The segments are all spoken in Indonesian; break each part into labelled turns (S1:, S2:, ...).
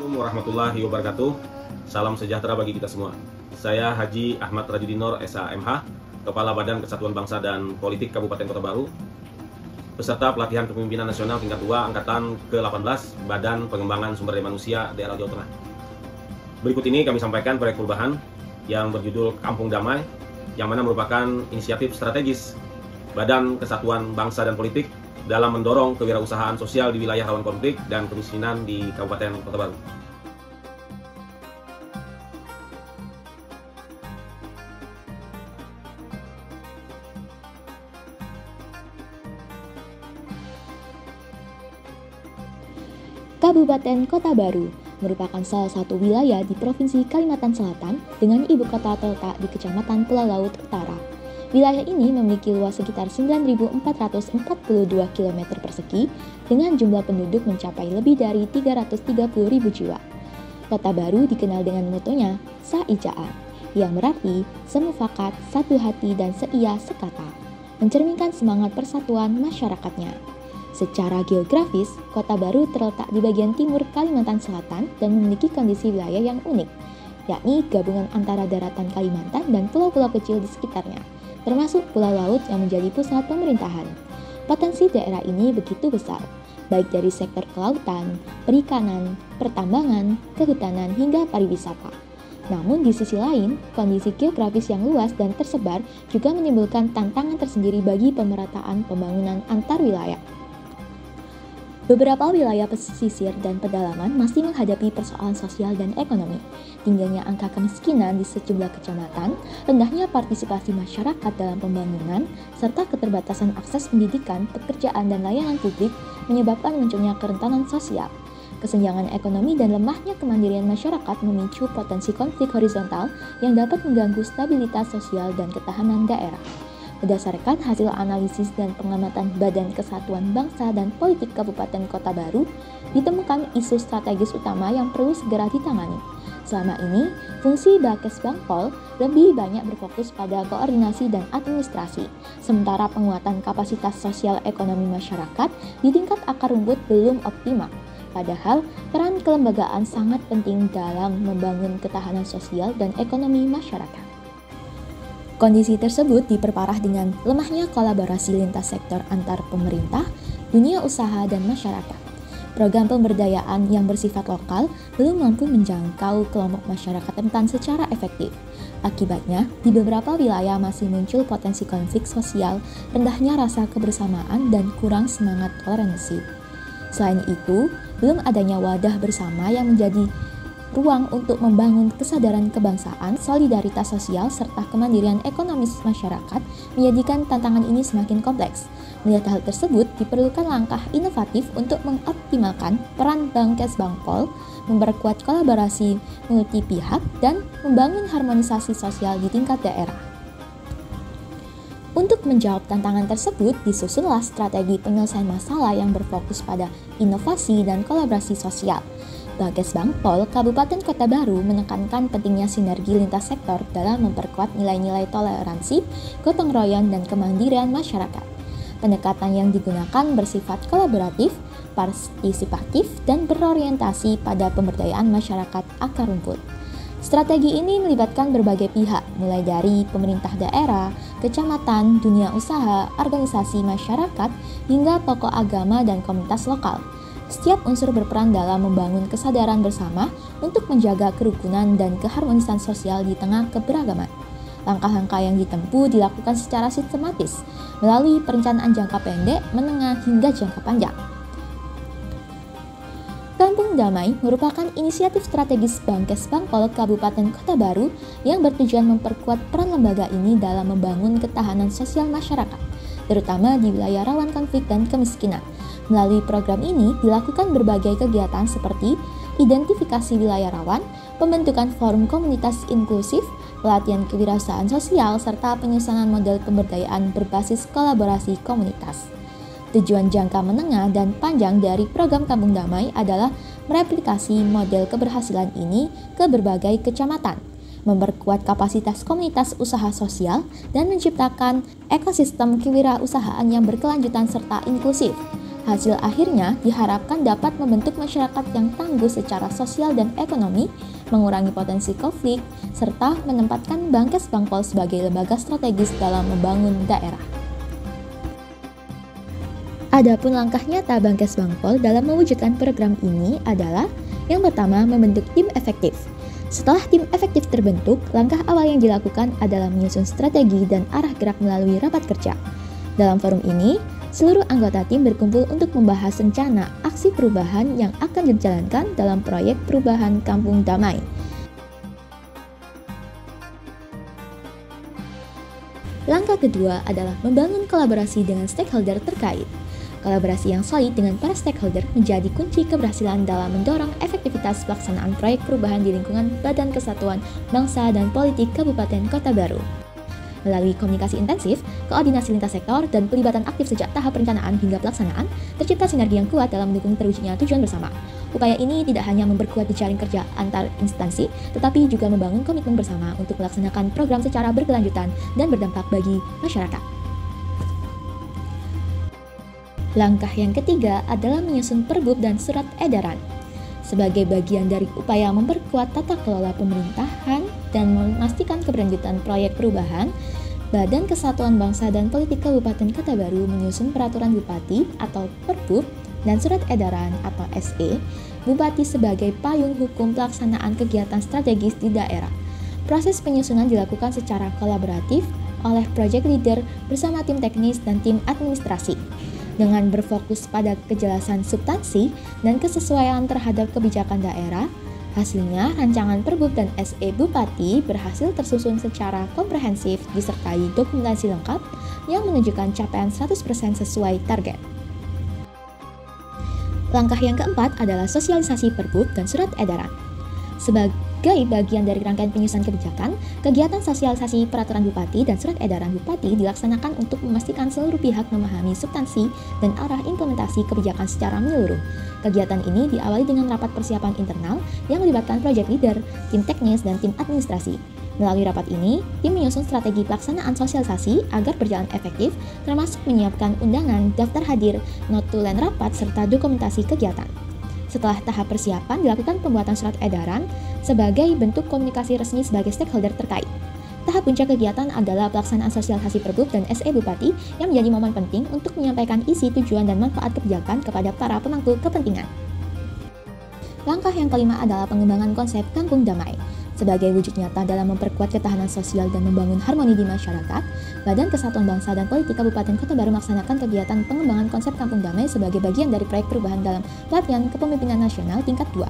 S1: Assalamualaikum warahmatullahi wabarakatuh. Salam sejahtera bagi kita semua. Saya Haji Ahmad Rajudinor, SHMH, Kepala Badan Kesatuan Bangsa dan Politik Kabupaten Kota Baru, peserta pelatihan kepemimpinan nasional tingkat 2 angkatan ke-18 Badan Pengembangan Sumber Daya Manusia Daerah Jawa Tengah. Berikut ini kami sampaikan proyek perubahan yang berjudul Kampung Damai, yang mana merupakan inisiatif strategis Badan Kesatuan Bangsa dan Politik dalam mendorong kewirausahaan sosial di wilayah rawan konflik dan kemiskinan di Kabupaten Kota Baru.
S2: Kabupaten Kota Baru merupakan salah satu wilayah di Provinsi Kalimantan Selatan dengan ibu kota terletak di Kecamatan Pulau Laut Utara. Wilayah ini memiliki luas sekitar 9.442 km persegi dengan jumlah penduduk mencapai lebih dari 330.000 jiwa. Kota Baru dikenal dengan motonya Saijaan, yang berarti semufakat, satu hati, dan seia sekata, mencerminkan semangat persatuan masyarakatnya. Secara geografis, Kota Baru terletak di bagian timur Kalimantan Selatan dan memiliki kondisi wilayah yang unik, yakni gabungan antara daratan Kalimantan dan pulau-pulau kecil di sekitarnya, termasuk Pulau Laut yang menjadi pusat pemerintahan. Potensi daerah ini begitu besar, baik dari sektor kelautan, perikanan, pertambangan, kehutanan, hingga pariwisata. Namun di sisi lain, kondisi geografis yang luas dan tersebar juga menimbulkan tantangan tersendiri bagi pemerataan pembangunan antar wilayah. Beberapa wilayah pesisir dan pedalaman masih menghadapi persoalan sosial dan ekonomi, tingginya angka kemiskinan di sejumlah kecamatan, rendahnya partisipasi masyarakat dalam pembangunan, serta keterbatasan akses pendidikan, pekerjaan, dan layanan publik menyebabkan munculnya kerentanan sosial. Kesenjangan ekonomi dan lemahnya kemandirian masyarakat memicu potensi konflik horizontal yang dapat mengganggu stabilitas sosial dan ketahanan daerah. Berdasarkan hasil analisis dan pengamatan Badan Kesatuan Bangsa dan Politik Kabupaten Kota Baru, ditemukan isu strategis utama yang perlu segera ditangani. Selama ini, fungsi Bakes Bangpol lebih banyak berfokus pada koordinasi dan administrasi, sementara penguatan kapasitas sosial ekonomi masyarakat di tingkat akar rumput belum optimal. Padahal, peran kelembagaan sangat penting dalam membangun ketahanan sosial dan ekonomi masyarakat. Kondisi tersebut diperparah dengan lemahnya kolaborasi lintas sektor antar pemerintah, dunia usaha, dan masyarakat. Program pemberdayaan yang bersifat lokal belum mampu menjangkau kelompok masyarakat rentan secara efektif. Akibatnya, di beberapa wilayah masih muncul potensi konflik sosial, rendahnya rasa kebersamaan, dan kurang semangat toleransi. Selain itu, belum adanya wadah bersama yang menjadi ruang untuk membangun kesadaran kebangsaan, solidaritas sosial, serta kemandirian ekonomis masyarakat menjadikan tantangan ini semakin kompleks. Melihat hal tersebut, diperlukan langkah inovatif untuk mengoptimalkan peran Bakes Bangpol, memperkuat kolaborasi multi pihak, dan membangun harmonisasi sosial di tingkat daerah. Untuk menjawab tantangan tersebut, disusunlah strategi penyelesaian masalah yang berfokus pada inovasi dan kolaborasi sosial. Bakes Bangpol Kabupaten Kota Baru menekankan pentingnya sinergi lintas sektor dalam memperkuat nilai-nilai toleransi, gotong royong, dan kemandirian masyarakat. Pendekatan yang digunakan bersifat kolaboratif, partisipatif, dan berorientasi pada pemberdayaan masyarakat akar rumput. Strategi ini melibatkan berbagai pihak, mulai dari pemerintah daerah, kecamatan, dunia usaha, organisasi masyarakat, hingga tokoh agama dan komunitas lokal. Setiap unsur berperan dalam membangun kesadaran bersama untuk menjaga kerukunan dan keharmonisan sosial di tengah keberagaman. Langkah-langkah yang ditempuh dilakukan secara sistematis melalui perencanaan jangka pendek, menengah, hingga jangka panjang. Kampung Damai merupakan inisiatif strategis Bakes Bangpol Kabupaten Kota Baru yang bertujuan memperkuat peran lembaga ini dalam membangun ketahanan sosial masyarakat, terutama di wilayah rawan konflik dan kemiskinan. Melalui program ini dilakukan berbagai kegiatan seperti identifikasi wilayah rawan, pembentukan forum komunitas inklusif, pelatihan kewirausahaan sosial, serta penyusunan model pemberdayaan berbasis kolaborasi komunitas. Tujuan jangka menengah dan panjang dari program Kampung Damai adalah mereplikasi model keberhasilan ini ke berbagai kecamatan, memperkuat kapasitas komunitas usaha sosial, dan menciptakan ekosistem kewirausahaan yang berkelanjutan serta inklusif. Hasil akhirnya diharapkan dapat membentuk masyarakat yang tangguh secara sosial dan ekonomi, mengurangi potensi konflik, serta menempatkan Bangkes Bangpol sebagai lembaga strategis dalam membangun daerah. Adapun langkah nyata Bangkes Bangpol dalam mewujudkan program ini adalah yang pertama, membentuk tim efektif. Setelah tim efektif terbentuk, langkah awal yang dilakukan adalah menyusun strategi dan arah gerak melalui rapat kerja. Dalam forum ini, seluruh anggota tim berkumpul untuk membahas rencana aksi perubahan yang akan dijalankan dalam proyek perubahan Kampung Damai. Langkah kedua adalah membangun kolaborasi dengan stakeholder terkait. Kolaborasi yang solid dengan para stakeholder menjadi kunci keberhasilan dalam mendorong efektivitas pelaksanaan proyek perubahan di lingkungan Badan Kesatuan Bangsa dan Politik Kabupaten Kota Baru. Melalui komunikasi intensif, koordinasi lintas sektor, dan pelibatan aktif sejak tahap perencanaan hingga pelaksanaan, tercipta sinergi yang kuat dalam mendukung terwujudnya tujuan bersama. Upaya ini tidak hanya memperkuat jejaring kerja antar instansi, tetapi juga membangun komitmen bersama untuk melaksanakan program secara berkelanjutan dan berdampak bagi masyarakat. Langkah yang ketiga adalah menyusun perbub dan surat edaran. Sebagai bagian dari upaya memperkuat tata kelola pemerintahan dan memastikan keberlanjutan proyek perubahan, Badan Kesatuan Bangsa dan Politik Kabupaten Kota Baru menyusun peraturan Bupati atau Perbub dan surat edaran atau SE, Bupati sebagai payung hukum pelaksanaan kegiatan strategis di daerah. Proses penyusunan dilakukan secara kolaboratif oleh project leader bersama tim teknis dan tim administrasi. Dengan berfokus pada kejelasan substansi dan kesesuaian terhadap kebijakan daerah, hasilnya rancangan Perbub dan SE Bupati berhasil tersusun secara komprehensif disertai dokumentasi lengkap yang menunjukkan capaian 100% sesuai target. Langkah yang keempat adalah sosialisasi Perbub dan surat edaran. Sebagai bagian dari rangkaian penyusunan kebijakan, kegiatan sosialisasi peraturan Bupati dan surat edaran Bupati dilaksanakan untuk memastikan seluruh pihak memahami substansi dan arah implementasi kebijakan secara menyeluruh. Kegiatan ini diawali dengan rapat persiapan internal yang melibatkan project leader, tim teknis, dan tim administrasi. Melalui rapat ini, tim menyusun strategi pelaksanaan sosialisasi agar berjalan efektif, termasuk menyiapkan undangan, daftar hadir, notulen rapat, serta dokumentasi kegiatan. Setelah tahap persiapan, dilakukan pembuatan surat edaran sebagai bentuk komunikasi resmi sebagai stakeholder terkait. Tahap puncak kegiatan adalah pelaksanaan sosialisasi Perbub dan SE Bupati yang menjadi momen penting untuk menyampaikan isi, tujuan, dan manfaat kebijakan kepada para pemangku kepentingan. Langkah yang kelima adalah pengembangan konsep Kampung Damai. Sebagai wujud nyata dalam memperkuat ketahanan sosial dan membangun harmoni di masyarakat, Badan Kesatuan Bangsa dan Politik Kabupaten Kota Baru melaksanakan kegiatan pengembangan konsep Kampung Damai sebagai bagian dari proyek perubahan dalam pelatihan kepemimpinan nasional tingkat 2.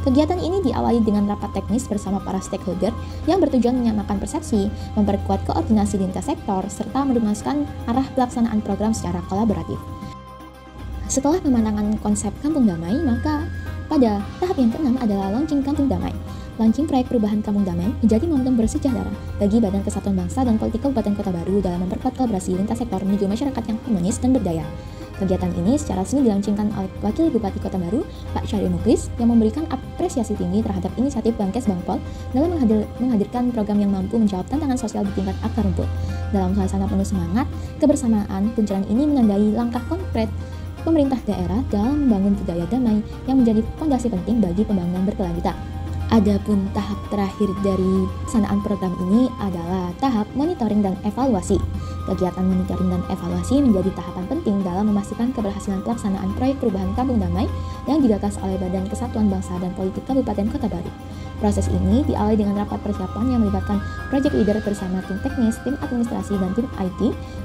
S2: Kegiatan ini diawali dengan rapat teknis bersama para stakeholder yang bertujuan menyamakan persepsi, memperkuat koordinasi lintas sektor, serta merumuskan arah pelaksanaan program secara kolaboratif. Setelah pemandangan konsep Kampung Damai, maka pada tahap yang keenam adalah launching Kampung Damai. Launching proyek perubahan Kampung Damai menjadi momentum bersejarah bagi Badan Kesatuan Bangsa dan Politik Kabupaten Kota Baru dalam memperkuat kolaborasi lintas sektor menuju masyarakat yang harmonis dan berdaya. Kegiatan ini secara resmi dilaunchingkan oleh Wakil Bupati Kota Baru, Pak Syahrir Muklis, yang memberikan apresiasi tinggi terhadap inisiatif Bangkes Bangpol dalam menghadirkan program yang mampu menjawab tantangan sosial di tingkat akar rumput. Dalam suasana penuh semangat, kebersamaan, peluncuran ini menandai langkah konkret pemerintah daerah dalam membangun budaya damai yang menjadi fondasi penting bagi pembangunan berkelanjutan. Adapun tahap terakhir dari pelaksanaan program ini adalah tahap monitoring dan evaluasi. Kegiatan monitoring dan evaluasi menjadi tahapan penting dalam memastikan keberhasilan pelaksanaan proyek perubahan Kampung Damai yang digagas oleh Badan Kesatuan Bangsa dan Politik Kabupaten Kota Baru. Proses ini diawali dengan rapat persiapan yang melibatkan project leader bersama tim teknis, tim administrasi, dan tim IT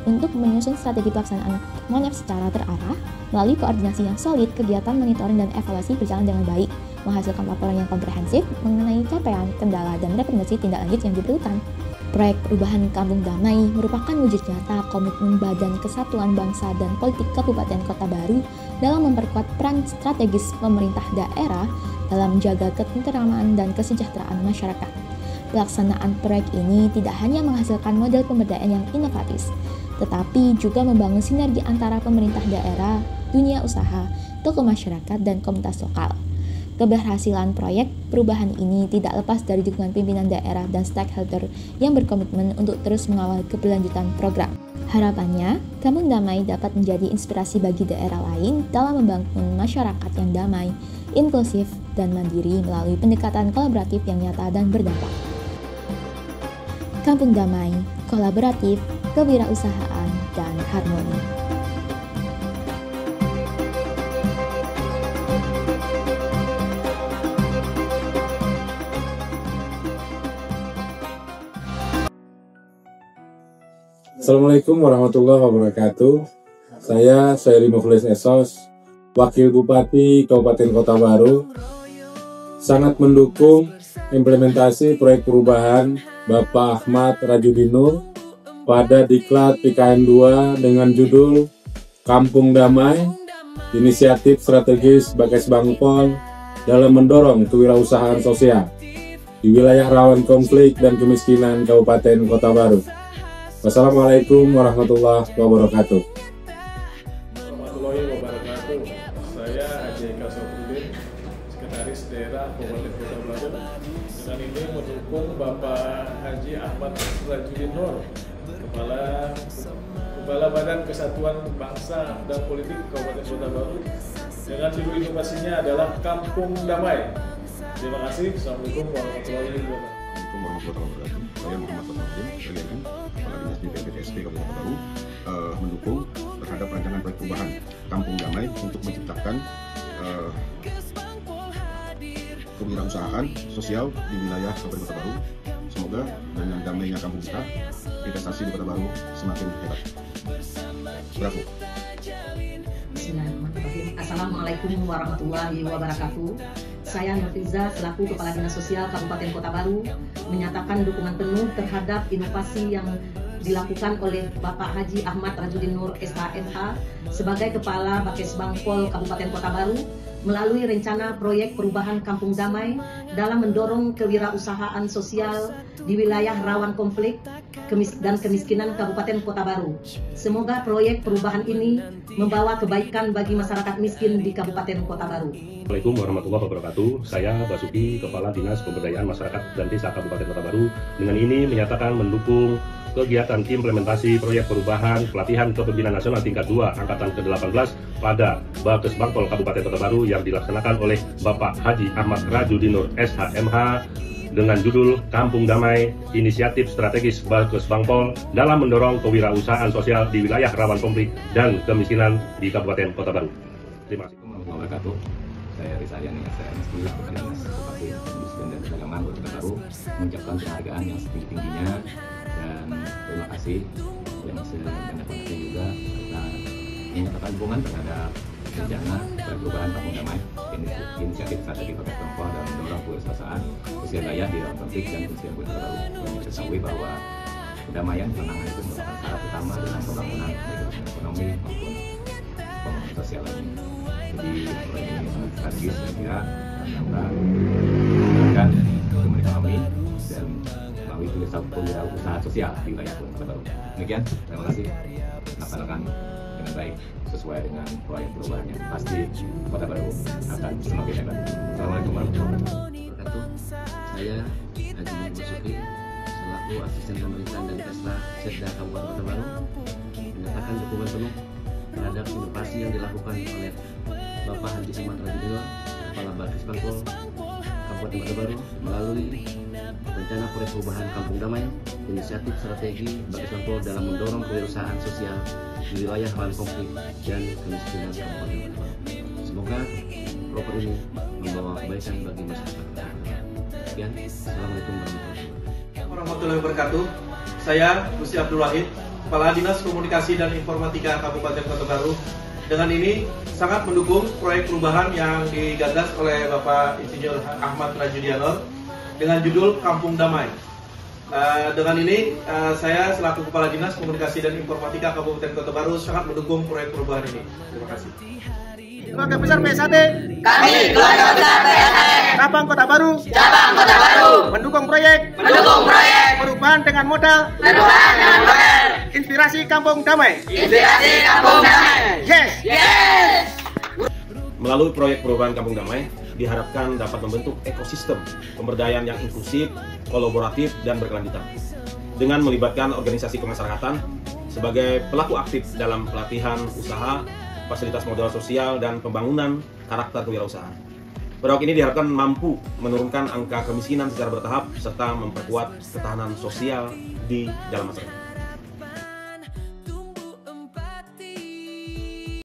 S2: untuk menyusun strategi pelaksanaan MONEF secara terarah. Melalui koordinasi yang solid, kegiatan monitoring dan evaluasi berjalan dengan baik, menghasilkan laporan yang komprehensif mengenai capaian, kendala, dan rekomendasi tindak lanjut yang diperlukan. Proyek perubahan Kampung Damai merupakan wujud nyata komitmen Badan Kesatuan Bangsa dan Politik Kabupaten Kota Baru dalam memperkuat peran strategis pemerintah daerah dalam menjaga ketentraman dan kesejahteraan masyarakat. Pelaksanaan proyek ini tidak hanya menghasilkan model pemberdayaan yang inovatif, tetapi juga membangun sinergi antara pemerintah daerah, dunia usaha, tokoh masyarakat, dan komunitas lokal. Keberhasilan proyek perubahan ini tidak lepas dari dukungan pimpinan daerah dan stakeholder yang berkomitmen untuk terus mengawal keberlanjutan program. Harapannya, Kampung Damai dapat menjadi inspirasi bagi daerah lain dalam membangun masyarakat yang damai, inklusif, dan mandiri melalui pendekatan kolaboratif yang nyata dan berdampak. Kampung Damai, kolaboratif, kewirausahaan, dan harmoni.
S3: Assalamualaikum warahmatullahi wabarakatuh. Saya Sairi Mukhlis Esos, Wakil Bupati Kabupaten Kota Baru, sangat mendukung implementasi proyek perubahan Bapak Ahmad Rajudinur pada Diklat PKN 2 dengan judul Kampung Damai, inisiatif strategis Bakes Bangpol dalam mendorong kewirausahaan sosial di wilayah rawan konflik dan kemiskinan Kabupaten Kota Baru. Wassalamualaikum warahmatullahi wabarakatuh.
S4: Warahmatullahi wabarakatuh. Saya Haji Kasofudin, Sekretaris Daerah Kabupaten Kota Baru. Dengan ini mendukung Bapak Haji Ahmad Rajudinur, Kepala Badan Kesatuan Bangsa dan Politik Kabupaten Kota Baru, dengan judul inovasinya adalah Kampung Damai. Terima kasih. Assalamualaikum warahmatullahi wabarakatuh.
S5: Saya Muhammad Fatmaudin, PLN, Kepala Dinas BPPSP Kabupaten Kota Baru, mendukung terhadap rancangan proyek perubahan Kampung Damai untuk menciptakan kewirausahaan sosial di wilayah Kabupaten Kota Baru. Semoga dengan damainya kampung kita, investasi di Kota Baru semakin hebat. Bravo.
S6: Bismillahirrahmanirrahim. Assalamualaikum warahmatullahi wabarakatuh. Saya Nurfiza selaku Kepala Dinas Sosial Kabupaten Kota Baru menyatakan dukungan penuh terhadap inovasi yang dilakukan oleh Bapak Haji Ahmad Rajudinur SHMH sebagai Kepala Bakes Bangpol Kabupaten Kota Baru melalui rencana proyek perubahan Kampung Damai dalam mendorong kewirausahaan sosial di wilayah rawan konflik dan kemiskinan Kabupaten Kota Baru. Semoga proyek perubahan ini membawa kebaikan bagi masyarakat miskin di Kabupaten Kota Baru.
S7: Assalamualaikum warahmatullahi wabarakatuh. Saya Basuki, Kepala Dinas Pemberdayaan Masyarakat dan Desa Kabupaten Kota Baru, dengan ini menyatakan mendukung kegiatan implementasi proyek perubahan pelatihan kepemimpinan nasional tingkat 2 angkatan ke-18 pada Bakes Bangpol Kabupaten Kota Baru yang dilaksanakan oleh Bapak Haji Ahmad Rajudinur SHMH dengan judul Kampung Damai, inisiatif strategis Bakes Bangpol dalam mendorong kewirausahaan sosial di wilayah rawan konflik dan kemiskinan di Kabupaten Kota Baru. Terima kasih.
S8: Assalamualaikum warahmatullahi wabarakatuh. Saya Risa Yani, saya meski Kepala Dinas Bupati Industri dan Perdagangan Kota Baru, mengucapkan penghargaan yang setinggi-tingginya dan terima kasih yang sebanyak-banyaknya juga karena menyatakan dukungan terhadap rencana perubahan Kampung Damai, inisiatif strategi Bakes Bangpol dalam mendorong kewirausahaan sosial daya di rawan konflik dan kemiskinan Kota Baru. Kami ketahui bahwa kedamaian kemenangan itu merupakan syarat utama dalam pembangunan ekonomi maupun pembangunan sosial lainnya. Jadi proyek ini sangat strategis, saya kira menambah kemudian ekonomi dan melalui kewirausahaan sosial di wilayah Kota Baru. Demikian, terima kasih. Laksanakan dengan baik sesuai dengan proyek perubahannya. Pasti Kota Baru akan semakin hebat. Assalamualaikum warahmatullahi wabarakatuh.
S9: Saya Haji Basuki selaku Asisten Pemerintahan dan Kesra Setda Kabupaten Kota Baru menyatakan dukungan penuh terhadap inovasi yang dilakukan oleh Bapak Haji Ahmad Rajudinur, Kepala Bakes Bangpol Kabupaten Kota Baru melalui rencana proyek perubahan Kampung Damai, inisiatif strategi Bakes Bangpol dalam mendorong kewirausahaan sosial di wilayah rawan konflik dan kemiskinan Kabupaten Kota Baru. Semoga program ini membawa kebaikan bagi masyarakat. Sekian, Assalamualaikum
S10: warahmatullahi wabarakatuh. Saya Gusti Abdul Wahid, Kepala Dinas Komunikasi dan Informatika Kabupaten Kota Baru. Dengan ini sangat mendukung proyek perubahan yang digagas oleh Bapak Insinyur Ahmad Rajudinur dengan judul Kampung Damai. Dengan ini saya selaku Kepala Dinas Komunikasi dan Informatika Kabupaten Kota Baru sangat mendukung proyek perubahan ini. Terima kasih.
S11: Keluarga besar PSAD,
S12: kami keluarga besar PSAD,
S11: Cabang Kota Baru,
S12: Cabang Kota Baru,
S11: mendukung proyek perubahan dengan modal, inspirasi Kampung Damai,
S10: Yes.
S1: Melalui proyek perubahan Kampung Damai diharapkan dapat membentuk ekosistem pemberdayaan yang inklusif, kolaboratif, dan berkelanjutan dengan melibatkan organisasi kemasyarakatan sebagai pelaku aktif dalam pelatihan usaha, fasilitas modal sosial, dan pembangunan karakter kewirausahaan. Proyek ini diharapkan mampu menurunkan angka kemiskinan secara bertahap serta memperkuat ketahanan sosial di dalam masyarakat.